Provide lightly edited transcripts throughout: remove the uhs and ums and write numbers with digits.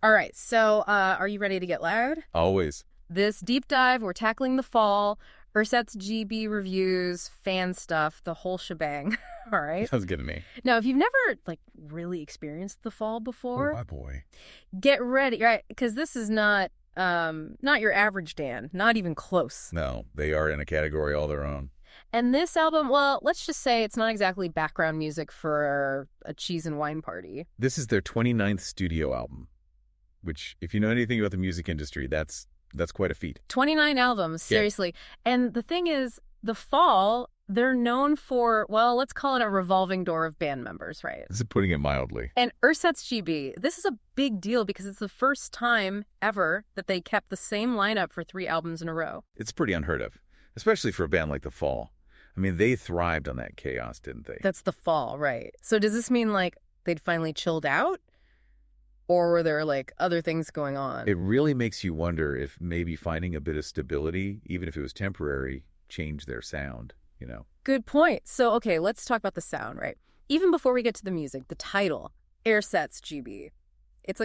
All right, so are you ready to get loud? Always. This deep dive, we're tackling the fall, Ersatz GB reviews, fan stuff, the whole shebang. All right? Sounds good to me. Now, if you've never, really experienced the fall Oh, before, my boy. get ready, right? Because this is not your average Dan, not even close. No, they are in a category all their own. And this album, well, let's just say it's not exactly background music for a cheese and wine party. This is their 29th studio album, which, if you know anything about the music industry, that's quite a feat. 29 albums, seriously. Yeah. And the thing is, the Fall, they're known for, well, let's call it a revolving door of band members, right? This is putting it mildly. And Ersatz GB, this is a big deal because it's the first time ever that they kept the same lineup for 3 albums in a row. It's pretty unheard of, especially for a band like The Fall. I mean, they thrived on that chaos, didn't they? That's The Fall, right. So does this mean, they'd finally chilled out? Or were there, other things going on? It really makes you wonder if maybe finding a bit of stability, even if it was temporary, changed their sound, you know? Good point. So, okay, let's talk about the sound, right? Even before we get to the music, the title, Ersatz GB, it's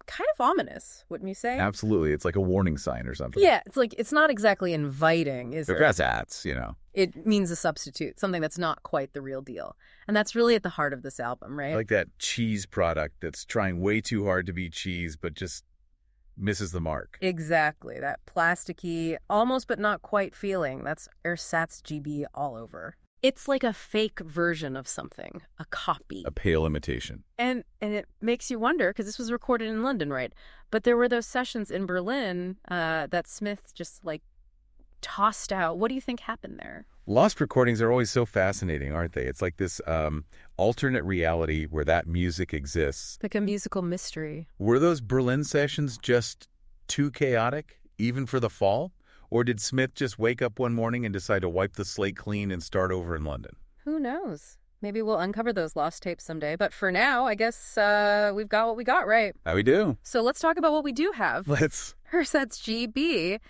kind of ominous, wouldn't you say? Absolutely. It's like a warning sign or something. Yeah, it's not exactly inviting, is it? Ersatz, you know. It means a substitute, something that's not quite the real deal. And that's really at the heart of this album, right? Like that cheese product that's trying way too hard to be cheese, but just misses the mark. Exactly. That plasticky, almost but not quite feeling. That's Ersatz GB all over. It's like a fake version of something, a copy. A pale imitation. And it makes you wonder, because this was recorded in London, right? But there were those sessions in Berlin that Smith just, tossed out. What do you think happened there? Lost recordings are always so fascinating, aren't they? It's like this alternate reality where that music exists. Like a musical mystery. Were those Berlin sessions just too chaotic, even for The Fall? Or did Smith just wake up one morning and decide to wipe the slate clean and start over in London? Who knows? Maybe we'll uncover those lost tapes someday. But for now, I guess we've got what we got, right? How we do. So let's talk about what we do have. Let's. Ersatz GB.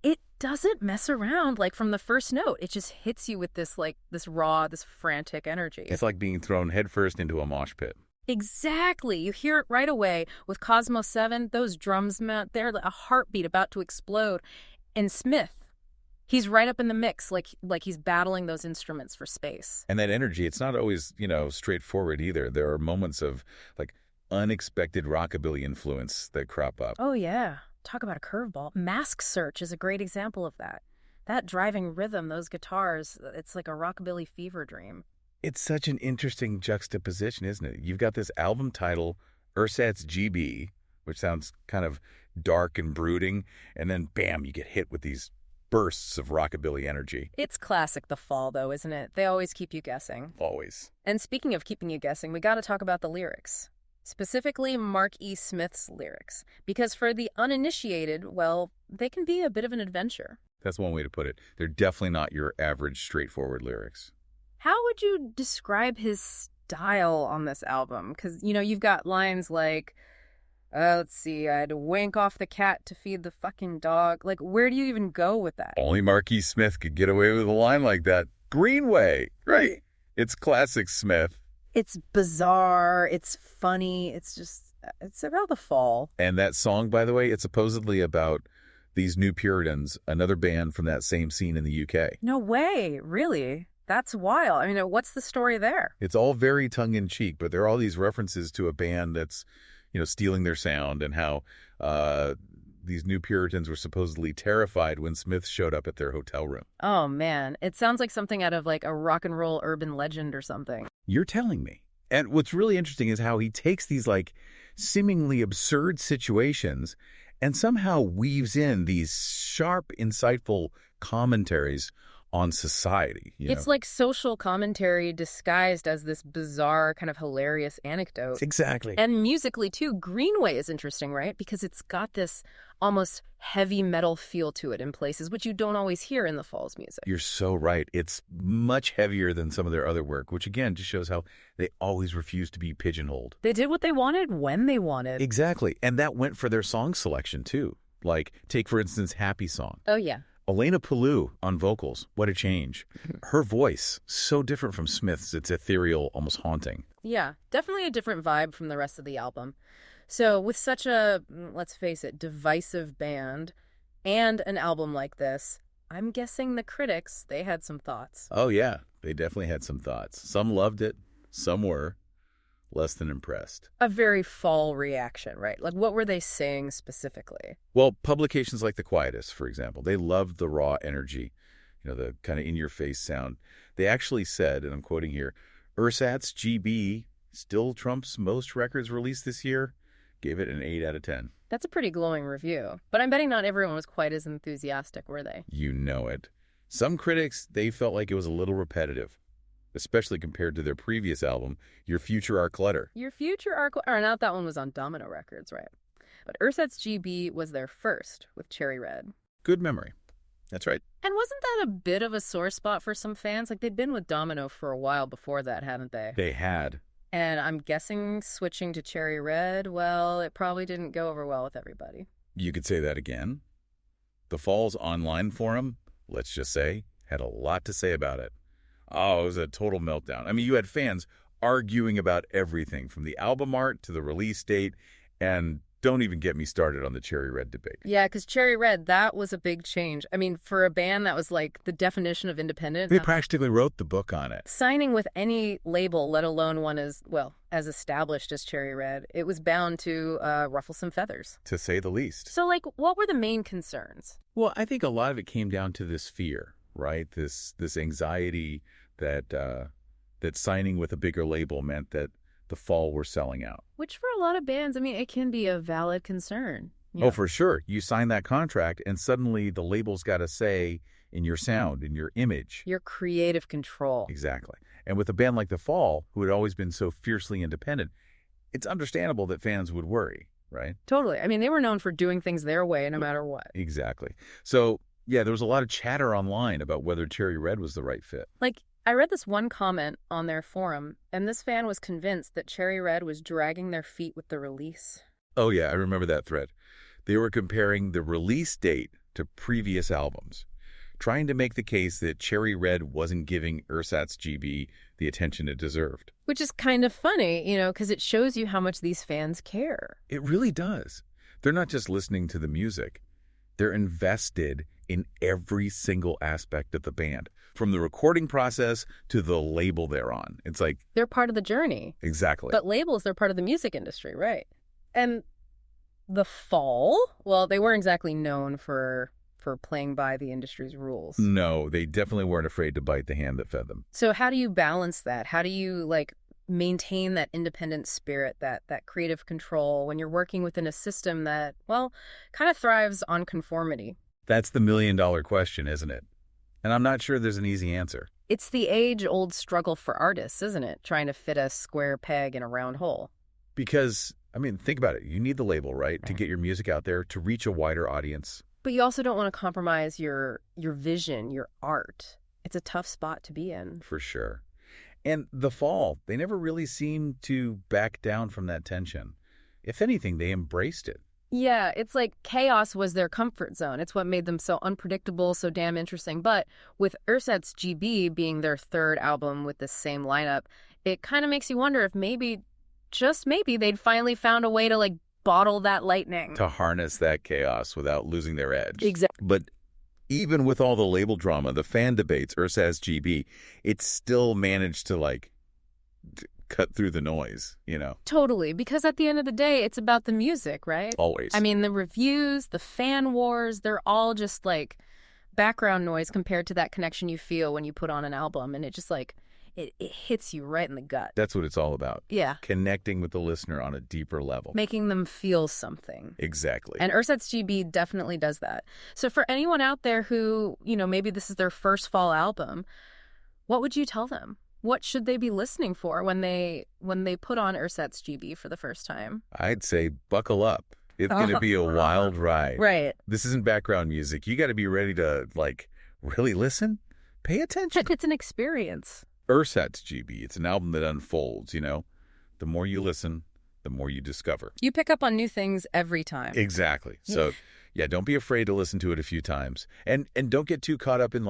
It doesn't mess around from the first note. It just hits you with this raw, this frantic energy. It's like being thrown headfirst into a mosh pit. Exactly. You hear it right away with Cosmo 7. Those drums, man, they're a heartbeat about to explode. And Smith, he's right up in the mix, like he's battling those instruments for space. And that energy, it's not always, straightforward either. There are moments of, unexpected rockabilly influence that crop up. Oh, yeah. Talk about a curveball. Mask Search is a great example of that. That driving rhythm, those guitars, it's like a rockabilly fever dream. It's such an interesting juxtaposition, isn't it? You've got this album title, Ersatz GB, which sounds kind of dark and brooding, and then bam, you get hit with these bursts of rockabilly energy. It's classic The Fall, though, isn't it? They always keep you guessing. Always. And speaking of keeping you guessing, we got to talk about the lyrics. Specifically, Mark E. Smith's lyrics. Because for the uninitiated, well, they can be a bit of an adventure. That's one way to put it. They're definitely not your average straightforward lyrics. How would you describe his style on this album? Because, you've got lines like, let's see, I had to wank off the cat to feed the fucking dog. Where do you even go with that? Only Marquis Smith could get away with a line like that. Greenway, right? It's classic Smith. It's bizarre. It's funny. It's about the fall. And that song, by the way, it's supposedly about these New Puritans, another band from that same scene in the UK. No way. Really? That's wild. I mean, what's the story there? It's all very tongue-in-cheek, but there are all these references to a band that's, stealing their sound, and how these New Puritans were supposedly terrified when Smith showed up at their hotel room. Oh, man. It sounds like something out of a rock and roll urban legend or something. You're telling me. And what's really interesting is how he takes these seemingly absurd situations and somehow weaves in these sharp, insightful commentaries on society. It's like social commentary disguised as this bizarre, kind of hilarious anecdote. Exactly. And musically, too, Greenway is interesting, right? Because it's got this almost heavy metal feel to it in places, which you don't always hear in the Fall's music. You're so right. It's much heavier than some of their other work, which again just shows how they always refuse to be pigeonholed. They did what they wanted when they wanted. Exactly. And that went for their song selection, too. Take, for instance, Happy Song. Oh, yeah. Elena Palou on vocals. What a change. Her voice, so different from Smith's. It's ethereal, almost haunting. Yeah, definitely a different vibe from the rest of the album. So with such a, let's face it, divisive band and an album like this, I'm guessing the critics, they had some thoughts. Oh, yeah. They definitely had some thoughts. Some loved it. Some were less than impressed. A very fall reaction, right? Like, what were they saying specifically? Well, publications like The Quietus, for example, they loved the raw energy, the kind of in-your-face sound. They actually said, and I'm quoting here, Ersatz GB still trumps most records released this year. Gave it an 8 out of 10. That's a pretty glowing review. But I'm betting not everyone was quite as enthusiastic, were they? You know it. Some critics, they felt like it was a little repetitive, especially compared to their previous album, Your Future Our Clutter. Your Future Our Clutter. Or not, that one was on Domino Records, right? But Ersatz GB was their first with Cherry Red. Good memory. That's right. And wasn't that a bit of a sore spot for some fans? Like, they'd been with Domino for a while before that, hadn't they? They had. And I'm guessing switching to Cherry Red, well, it probably didn't go over well with everybody. You could say that again. The F.A.L.L.'s online forum, let's just say, had a lot to say about it. Oh, it was a total meltdown. I mean, you had fans arguing about everything from the album art to the release date, and don't even get me started on the Cherry Red debate. Yeah, because Cherry Red, that was a big change. I mean, for a band that was like the definition of independent. They practically wrote the book on it. Signing with any label, let alone one as established as Cherry Red, it was bound to ruffle some feathers. To say the least. So, like, what were the main concerns? Well, I think a lot of it came down to this fear, right? This anxiety that signing with a bigger label meant that the F.A.L.L. were selling out. Which for a lot of bands, I mean, it can be a valid concern. Oh, for sure. You sign that contract and suddenly the label's got a say in your sound, in your image. Your creative control. Exactly. And with a band like the F.A.L.L., who had always been so fiercely independent, it's understandable that fans would worry, right? Totally. I mean, they were known for doing things their way no matter what. Exactly. So, yeah, there was a lot of chatter online about whether Cherry Red was the right fit. Like, I read this one comment on their forum, and this fan was convinced that Cherry Red was dragging their feet with the release. Oh, yeah, I remember that thread. They were comparing the release date to previous albums, trying to make the case that Cherry Red wasn't giving Ersatz GB the attention it deserved. Which is kind of funny, because it shows you how much these fans care. It really does. They're not just listening to the music. They're invested in every single aspect of the band, from the recording process to the label they're on. It's like... They're part of the journey. Exactly. But labels, they're part of the music industry, right? And the F.A.L.L., well, they weren't exactly known for playing by the industry's rules. No, they definitely weren't afraid to bite the hand that fed them. So how do you balance that? How do you, maintain that independent spirit, that creative control when you're working within a system that, well, kind of thrives on conformity? That's the million-dollar question, isn't it? And I'm not sure there's an easy answer. It's the age-old struggle for artists, isn't it? Trying to fit a square peg in a round hole. Because, I mean, think about it. You need the label, right? To get your music out there, to reach a wider audience. But you also don't want to compromise your vision, your art. It's a tough spot to be in. For sure. And the F.A.L.L., they never really seemed to back down from that tension. If anything, they embraced it. Yeah, it's like chaos was their comfort zone. It's what made them so unpredictable, so damn interesting. But with Ersatz GB being their third album with the same lineup, it kind of makes you wonder if maybe, just maybe, they'd finally found a way to, bottle that lightning. To harness that chaos without losing their edge. Exactly. But even with all the label drama, the fan debates, Ersatz GB, it still managed to, cut through the noise, Totally, because at the end of the day, it's about the music, right? Always. I mean, the reviews, the fan wars, they're all just background noise compared to that connection you feel when you put on an album, and it just it hits you right in the gut. That's what it's all about. Yeah. Connecting with the listener on a deeper level. Making them feel something. Exactly. And Ersatz GB definitely does that. So for anyone out there who, maybe this is their first fall album, what would you tell them? What should they be listening for when they put on Ersatz GB for the first time? I'd say buckle up. It's going to be a wild ride. Right. This isn't background music. You got to be ready to, really listen. Pay attention. It's an experience. Ersatz GB, it's an album that unfolds, The more you listen, the more you discover. You pick up on new things every time. Exactly. So, yeah, don't be afraid to listen to it a few times. And don't get too caught up in,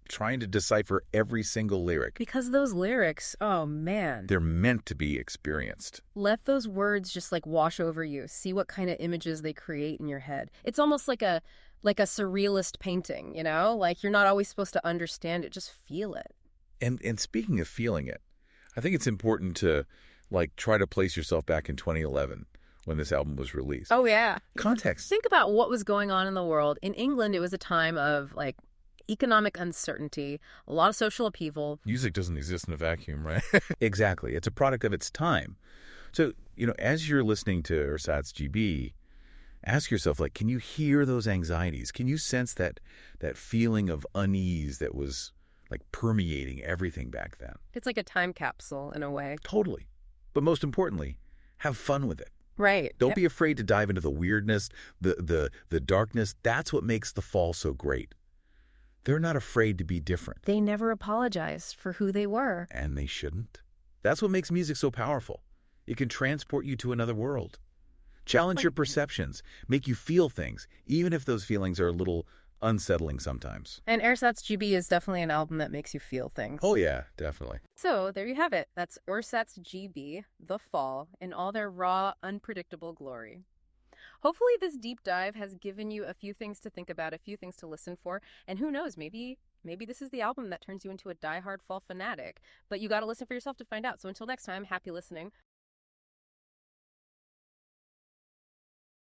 trying to decipher every single lyric. Because those lyrics, oh man. They're meant to be experienced. Let those words just like wash over you. See what kind of images they create in your head. It's almost like a surrealist painting, you know? Like you're not always supposed to understand it, just feel it. And speaking of feeling it, I think it's important to like try to place yourself back in 2011 when this album was released. Oh yeah. Context. Think about what was going on in the world. In England, it was a time of like economic uncertainty, a lot of social upheaval. Music doesn't exist in a vacuum, right? Exactly. It's a product of its time. So, as you're listening to Ersatz GB, ask yourself, like, can you hear those anxieties? Can you sense that feeling of unease that was, like, permeating everything back then? It's like a time capsule in a way. Totally. But most importantly, have fun with it. Right. Don't be afraid to dive into the weirdness, the darkness. That's what makes the Fall so great. They're not afraid to be different. They never apologized for who they were. And they shouldn't. That's what makes music so powerful. It can transport you to another world. Challenge your perceptions. Make you feel things, even if those feelings are a little unsettling sometimes. And Ersatz GB is definitely an album that makes you feel things. Oh, yeah, definitely. So there you have it. That's Ersatz GB, The Fall, in all their raw, unpredictable glory. Hopefully this deep dive has given you a few things to think about, a few things to listen for, and who knows, maybe this is the album that turns you into a diehard Fall fanatic. But you got to listen for yourself to find out. So until next time, happy listening.